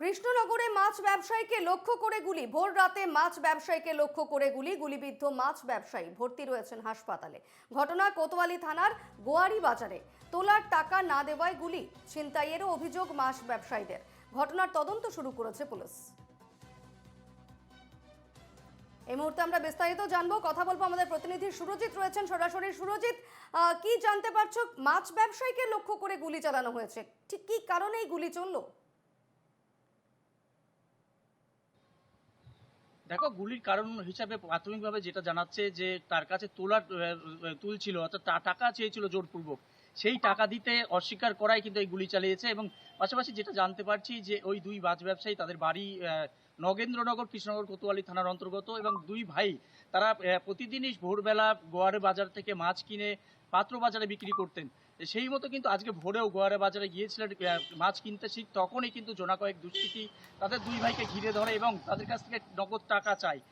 কৃষ্ণনগরে মাছ ব্যবসায়ীকে লক্ষ্য করে গুলি। ভোর রাতে মাছ ব্যবসায়ীকে লক্ষ্য করে গুলিবিদ্ধ মাছ ব্যবসায়ী ভর্তি রয়েছেন হাসপাতালে। ঘটনা কোতোয়ালি থানার গোয়ারি বাজারে। তোলার টাকা না দেওয়ায় গুলি, ছিনতাইয়েরও অভিযোগ মাছ ব্যবসায়ীদের। ঘটনার তদন্ত শুরু করেছে পুলিশ। এই মুহূর্তে আমরা বিস্তারিত জানবো, কথা বলবো আমাদের প্রতিনিধি সুরজিৎ রয়েছেন সরাসরি। সুরজিৎ, কি জানতে পারছো? মাছ ব্যবসায়ীকে লক্ষ্য করে গুলি চালানো হয়েছে, ঠিক কি কারণে এই গুলি চললো? দেখো, গুলির কারণ হিসাবে প্রাথমিকভাবে যেটা জানাচ্ছে যে তার কাছে তুলছিল, অর্থাৎ টাকা চেয়েছিল জোরপূর্বক, সেই টাকা দিতে অস্বীকার করায় কিন্তু এই গুলি চালিয়েছে। এবং পাশাপাশি যেটা জানতে পারছি যে ওই দুই মাছ ব্যবসায়ী, তাদের বাড়ি নগেন্দ্রনগর, কৃষ্ণনগর কোতোয়ালি থানার অন্তর্গত, এবং দুই ভাই তারা প্রতিদিনই ভোরবেলা গোয়ারে বাজার থেকে মাছ কিনে পাত্র বাজারে বিক্রি করতেন। সেই মতো কিন্তু আজকে ভোরেও গোয়ারে বাজারে গিয়েছিলেন মাছ কিনতে। ঠিক তখনই কিন্তু জোনা কয়েক দুষ্কৃতী তাদের দুই ভাইকে ঘিরে ধরে এবং তাদের কাছ থেকে নগদ টাকা চায়।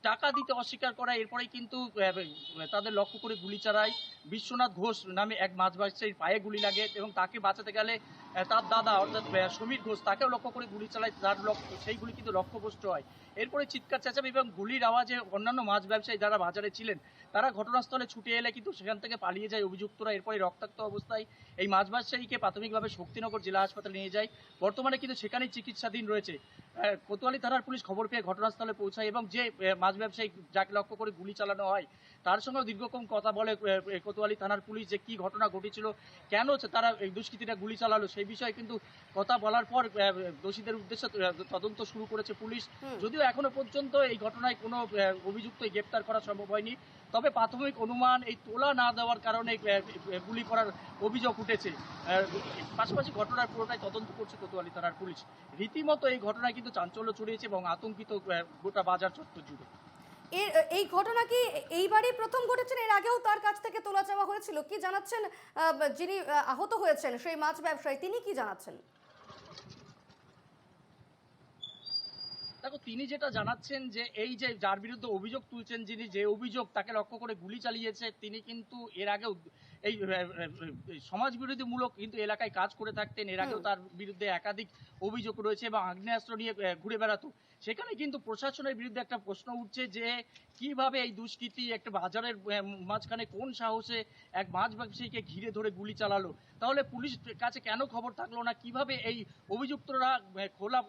টাকা দিতে অস্বীকার করা, এরপরেই কিন্তু তাদের লক্ষ্য করে গুলি চালায়। বিশ্বনাথ ঘোষ নামে এক মাছ ব্যবসায়ীর পায়ে গুলি লাগে এবং তাকে বাঁচাতে গেলে তার দাদা অর্থাৎ সমীর ঘোষ তাকেও লক্ষ্য করে গুলি চালায়। তার সেই গুলি কিন্তু লক্ষ্যভ্রষ্ট হয়। এরপরে চিৎকার চেঁচামেচি এবং গুলির আওয়াজে অন্যান্য মাছ ব্যবসায়ী যারা বাজারে ছিলেন তারা ঘটনাস্থলে ছুটে এলে কিন্তু সেখান থেকে পালিয়ে যায় অভিযুক্তরা। এরপরে রক্তাক্ত অবস্থায় এই মাছ ব্যবসায়ীকে প্রাথমিকভাবে শক্তিনগর জেলা হাসপাতালে নিয়ে যায়। বর্তমানে কিন্তু সেখানেই চিকিৎসাধীন রয়েছে। কোতোয়ালি থানার পুলিশ খবর পেয়ে ঘটনাস্থলে পৌঁছায় এবং যে মাছ ব্যবসায়ী যাকে লক্ষ্য করে গুলি চালানো হয় তার সঙ্গেও দীর্ঘক্ষণ কথা বলে কোতোয়ালি থানার পুলিশ, যে কি ঘটনা ঘটেছিল, কেন তারা এই দুষ্কৃতীরা গুলি চালালো, সেই বিষয়ে কিন্তু কথা বলার পর দোষীদের উদ্দেশ্যে তদন্ত শুরু করেছে পুলিশ। যদিও এখনো পর্যন্ত এই ঘটনায় কোনো অভিযুক্ত গ্রেপ্তার করা সম্ভব হয়নি, তবে প্রাথমিক অনুমান এই তোলা না দেওয়ার কারণে গুলি করার অভিযোগ উঠেছে। পাশাপাশি ঘটনার পুরোটাই তদন্ত করছে কোতোয়ালি থানার পুলিশ। রীতিমতো এই ঘটনায় কিন্তু চাঞ্চল্য ছড়িয়েছে এবং আতঙ্কিত গোটা বাজার চত্বর জুড়ে। এই ঘটনা কি এইবারই প্রথম ঘটেছেন? এর আগেও তার কাছ থেকে তোলা চাওয়া হয়েছিল? কি জানাচ্ছেন যিনি আহত হয়েছেন সেই মাছ ব্যবসায়ী, তিনি কি জানাচ্ছেন? দেখো, তিনি যেটা জানাচ্ছেন যে এই যে যার বিরুদ্ধে অভিযোগ তুলছেন, যিনি যে অভিযোগ তাকে লক্ষ্য করে গুলি চালিয়েছে, তিনি কিন্তু এর আগেও এই সমাজ বিরোধী মূলক কিন্তু এলাকায় কাজ করে থাকতেন। এর আগেও তার বিরুদ্ধে একাধিক অভিযোগ রয়েছে এবং আগ্নেয়াস্ত্র নিয়ে ঘুরে বেড়াতো। সেখানে কিন্তু প্রশাসনের বিরুদ্ধে একটা প্রশ্ন উঠছে যে কিভাবে এই দুষ্কৃতী একটা বাজারের মাঝখানে কোন সাহসে এক মাছ ব্যবসায়ীকে ঘিরে ধরে গুলি চালালো। তাহলে পুলিশ কাছে কেন খবর থাকলো না? কিভাবে এই অভিযুক্তরা খোলা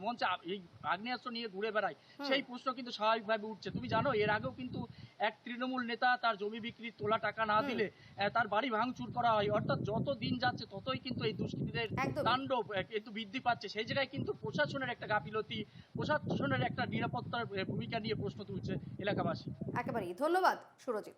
মঞ্চে এই আগ্নেয়াস্ত্র নিয়ে ঘুরে বেড়ায়, সেই প্রশ্ন কিন্তু স্বাভাবিকভাবে উঠছে। তুমি জানো, এর আগেও কিন্তু এক তৃণমূল নেতা তার জমি বিক্রির তোলা টাকা না দিলে তার বাড়ি ভাঙচুর করা হয়। অর্থাৎ যত দিন যাচ্ছে ততই কিন্তু এই দুষ্কৃতীদের তাণ্ডব কিন্তু বৃদ্ধি পাচ্ছে। সেই জায়গায় কিন্তু প্রশাসনের একটা গাফিলতি, প্রশাসনের একটা নিরাপত্তার ভূমিকা নিয়ে প্রশ্ন তুলছে এলাকাবাসী। একেবারেই। ধন্যবাদ সুরজিৎ।